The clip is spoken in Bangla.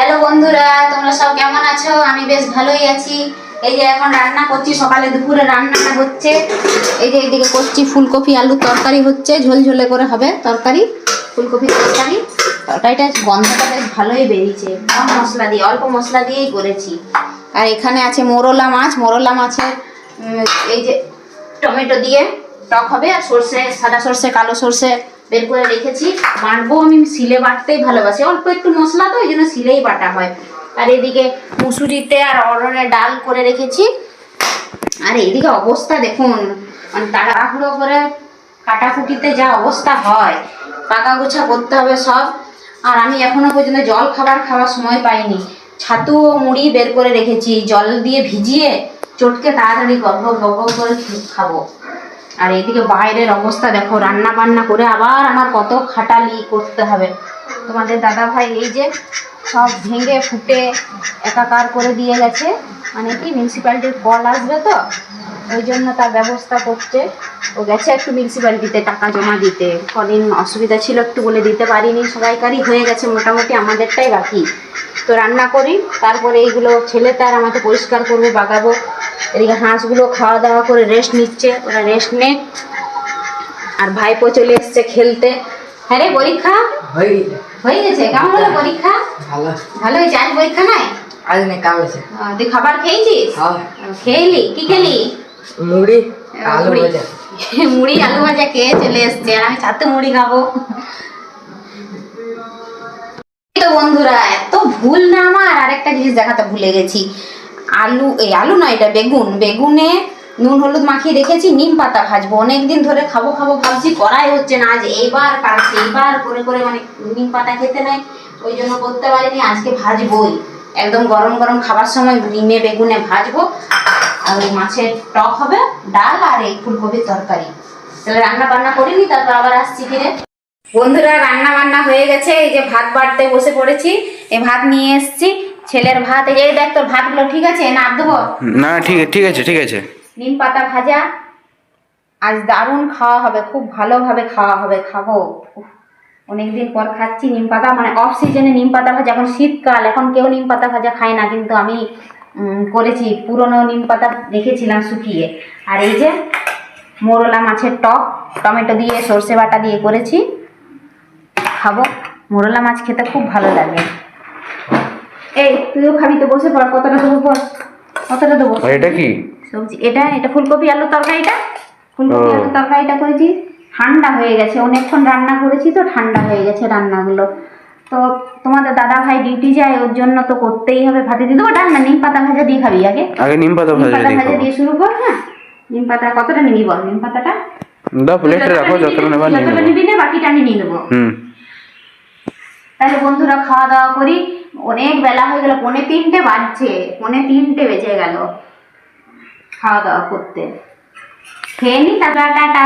হ্যালো বন্ধুরা, তোমরা সব কেমন আছো? আমি বেশ ভালোই আছি। এই যে এখন রান্না করছি, সকালে দুপুরে রান্নাটা হচ্ছে। এই যে এইদিকে করছি ফুলকপি আলুর তরকারি হচ্ছে, ঝোলঝোলে করে হবে তরকারি, ফুলকপি তরকারি। তরকারিটা গন্ধটা বেশ ভালোই বেরিয়েছে, কম মশলা দিয়ে, অল্প মশলা দিয়েই করেছি। আর এখানে আছে মোরলা মাছ, মোরলা মাছের এই যে টমেটো দিয়ে টক হবে, আর সর্ষে, সাদা সর্ষে কালো সর্ষে বের করে রেখেছি। বাটবো, আমি শিলে বাটতেই ভালোবাসি, অল্প একটু মশলা তো, এই জন্য শিলেই বাটা হয়। আর এদিকে মুসুরিতে আর অরণে ডাল করে রেখেছি। আর এইদিকে অবস্থা দেখুন, মানে তাড়াহুড়ো করে কাটাকুটিতে যা অবস্থা হয়, পাকা গোছা করতে হবে সব। আর আমি এখনো পর্যন্ত জল খাওয়ার সময় পাইনি। ছাতু ও মুড়ি বের করে রেখেছি, জল দিয়ে ভিজিয়ে চটকে তাড়াতাড়ি গল্প করে খাবো। আর এইদিকে বাইরের অবস্থা দেখো, রান্না বান্না করে আবার আমার কত খাটালি করতে হবে। তোমাদের দাদা ভাই এই যে সব ভেঙে ফুটে একাকার করে দিয়ে গেছে, মানে কি মিউনিসিপ্যালিটির কল আসবে তো, ওই জন্য তার ব্যবস্থা করছে। ও গেছে একটু মিউনিসিপ্যালিটিতে টাকা জমা দিতে, কদিন অসুবিধা ছিল একটু বলে দিতে পারিনি, সবাইকারই হয়ে গেছে মোটামুটি, আমাদেরটাই বাকি। তো রান্না করি, তারপরে এইগুলো ছেলে তার আমাকে পরিষ্কার করবে, বাগাবো। এদিকে হাঁসগুলো খাওয়া দাওয়া করে রেস্ট নিচ্ছে, ওরা রেস্ট নে। আর ভাইপো চলে এসছে খেলতে। হ্যাঁ রে, পরীক্ষা হয়ে গেছে? কেমন হলো পরীক্ষা? ভালো হয়েছে। আজ পরীক্ষা নাই? আজ নেই, কাল আছে। তুই খাবার খেয়েছিস? খেয়েলি? কি খেলি? মুড়ি আলু ভাজা। মুড়ি আলু ভাজা খেয়ে চলে এসছে, আর আমি ছাতু মুড়ি খাবো। তো বন্ধুরা, এত ভুল না আমার, আরেকটা জিনিস দেখাতে ভুলে গেছি। আলু না, এটা বেগুনে নুন হলুদ মাখিয়ে রেখেছি, নিম পাতা ভাজবো। অনেকদিন ধরে খাবো ভাবছি, করাই হচ্ছে না। আজ এইবার কাটছি, এইবার করে মানে নিম পাতা খেতে নেই, ওই জন্য করতে পারিনি। আজকে ভাজবোই, একদম গরম গরম খাবার সময় নিমে বেগুনে ভাজবো। আর ওই মাছের টক হবে, ডাল আর এই ফুলকপির তরকারি। তাহলে রান্না বান্না করিনি, তারপর আবার আসছি ফিরে। বন্ধুরা, রান্না বান্না হয়ে গেছে। এই যে ভাত বাড়তে বসে পড়েছি, এই ভাত নিয়ে এসছি, ছেলের ভাত। এই যে দেখ, তোর ভাতগুলো ঠিক আছে না? আর দেবো না? ঠিক আছে। নিম পাতা ভাজা, আজ দারুণ খাওয়া হবে, খুব ভালোভাবে খাওয়া হবে, খাবো। অনেকদিন পর খাচ্ছি নিম পাতা, মানে অফ সিজনে নিম পাতা ভাজা। এখন শীতকাল, এখন কেউ নিম পাতা ভাজা খায় না, কিন্তু আমি করেছি, পুরনো নিম পাতা রেখেছিলাম শুকিয়ে। আর এই যে মোরলা মাছের টক, টমেটো দিয়ে সর্ষে বাটা দিয়ে করেছি, খাবো। মোরলা মাছ খেতে খুব ভালো লাগে। এই তুইও খাবি তো? বসে পড়। কতটা দেবো? পর কতটা দেবো? এটা কি সবজি? এটা ফুলকপি আলু তরকারিটা, ফুলকপি আলু তরকারিটা করেছি। ঠান্ডা হয়ে গেছে, অনেকক্ষণ রান্না করেছি তো, ঠান্ডা হয়ে গেছে রান্নাগুলো। তো তোমাদের দাদা ভাই ডিউটি যায়, ওর জন্য তো করতেই হবে। ভাতে দিয়ে দেবো ডাল না নিম পাতা ভাজা দিয়ে খাবি? আগে নিম পাতা ভাজা দিয়ে শুরু কর। হ্যাঁ, নিম পাতা কতটা নিবি বল? নিম পাতাটা দাও, প্লেটে রাখো, যতটা নেবা নিবি না, বাকিটা আমি নিয়ে নেবো। তাহলে বন্ধুরা, খাওয়া দাওয়া করি। অনেক বেলা হয়ে গেল, 2:45 বাজছে, 2:45 বেজে গেল খাওয়া দাওয়া করতে। খেয়ে নি, টাটা টাটা।